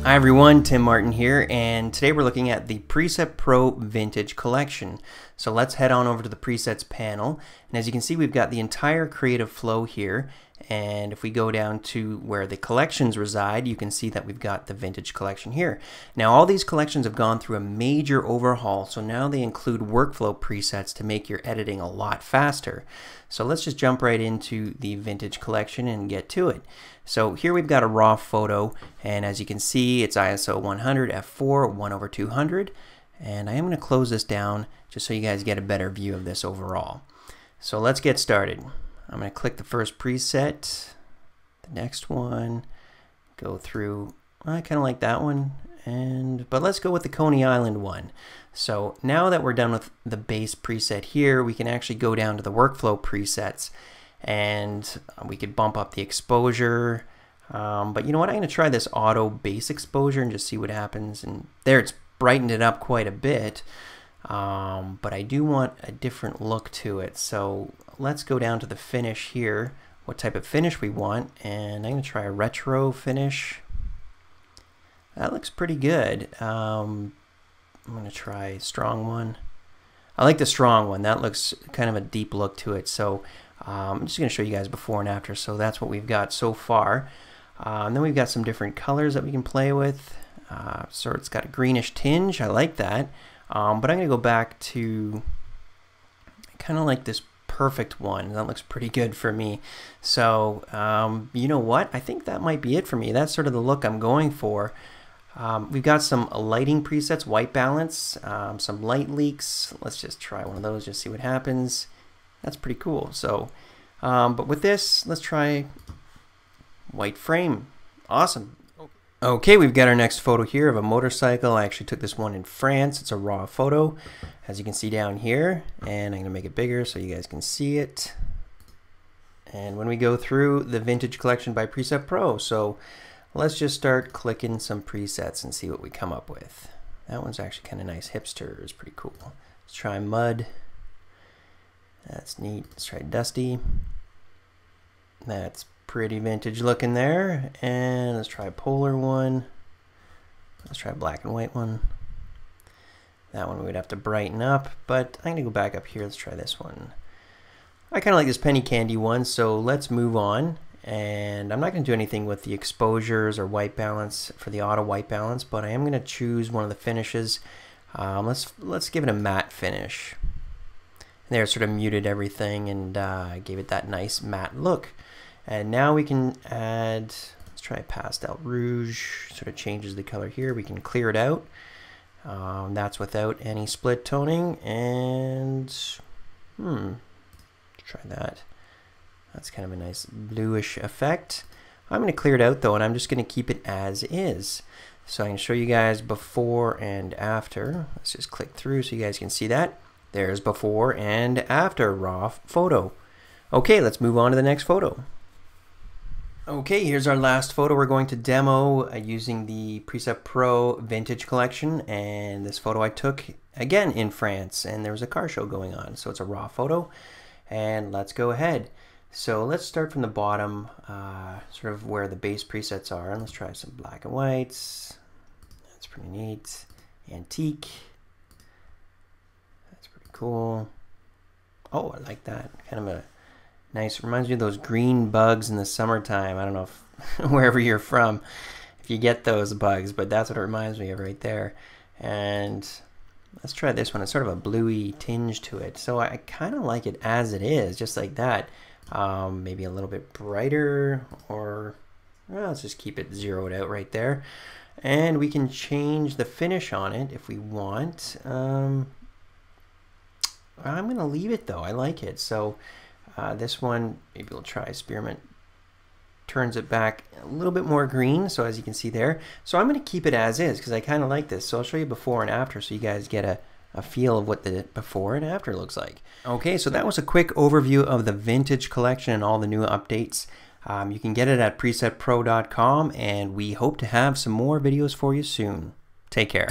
Hi everyone, Tim Martin here, and today we're looking at the Preset Pro Vintage Collection. So let's head on over to the Presets panel, and as you can see we've got the entire creative flow here, and if we go down to where the collections reside, you can see that we've got the Vintage Collection here. Now all these collections have gone through a major overhaul, so now they include workflow presets to make your editing a lot faster. So let's just jump right into the Vintage Collection and get to it. So here we've got a raw photo, and as you can see it's ISO 100 f4 1/200, and I am going to close this down just so you guys get a better view of this overall. So let's get started. I'm going to click the first preset, the next one, go through. I kind of like that one, but let's go with the Coney Island one. So now that we're done with the base preset here, we can actually go down to the workflow presets, and we could bump up the exposure. But you know what, I'm going to try this auto base exposure and just see what happens. And there, it's brightened it up quite a bit, but I do want a different look to it. So let's go down to the finish here, what type of finish we want, and I'm going to try a retro finish. That looks pretty good. I'm going to try a strong one. I like the strong one. That looks kind of a deep look to it. So I'm just going to show you guys before and after. So that's what we've got so far. And then we've got some different colors that we can play with. So it's got a greenish tinge. I like that. But I'm going to go back to kind of like this perfect one. That looks pretty good for me. So you know what? I think that might be it for me. That's sort of the look I'm going for. We've got some lighting presets, white balance, some light leaks. Let's just try one of those, just see what happens. That's pretty cool. So, but with this, let's try white frame. Awesome. Okay, we've got our next photo here of a motorcycle. I actually took this one in France. It's a raw photo, as you can see down here, and I'm going to make it bigger so you guys can see it. And when we go through the Vintage Collection by Preset Pro, so let's just start clicking some presets and see what we come up with. That one's actually kind of nice. Hipster is pretty cool. Let's try mud. That's neat. Let's try dusty. That's pretty vintage looking there. And let's try a polar one. Let's try a black and white one. That one we would have to brighten up, but I'm going to go back up here. Let's try this one. I kind of like this penny candy one, so let's move on. And I'm not going to do anything with the exposures or white balance for the auto white balance, but I am going to choose one of the finishes. Let's give it a matte finish. And there, it sort of muted everything and gave it that nice matte look. And now we can add, let's try pastel rouge, sort of changes the color here. We can clear it out. That's without any split toning, and try that. That's kind of a nice bluish effect. I'm going to clear it out though, and I'm just going to keep it as is. So I can show you guys before and after. Let's just click through so you guys can see that. There's before and after raw photo. Okay, let's move on to the next photo. Okay, here's our last photo we're going to demo using the Preset Pro Vintage Collection, and this photo I took again in France, and there was a car show going on, so it's a raw photo. And let's go ahead. So let's start from the bottom, sort of where the base presets are, and let's try some black and whites. That's pretty neat. Antique. That's pretty cool. Oh, I like that. Kind of a nice, reminds me of those green bugs in the summertime. I don't know if wherever you're from, if you get those bugs, but that's what it reminds me of right there. And let's try this one. It's sort of a bluey tinge to it. So I kind of like it as it is, just like that. Maybe a little bit brighter, or well, let's just keep it zeroed out right there. And we can change the finish on it if we want. I'm going to leave it though. I like it. So this one, maybe we'll try spearmint. Turns it back a little bit more green, so as you can see there. So I'm going to keep it as is because I kind of like this. So I'll show you before and after so you guys get a feel of what the before and after looks like. Okay, so that was a quick overview of the Vintage Collection and all the new updates. You can get it at presetpro.com, and we hope to have some more videos for you soon. Take care.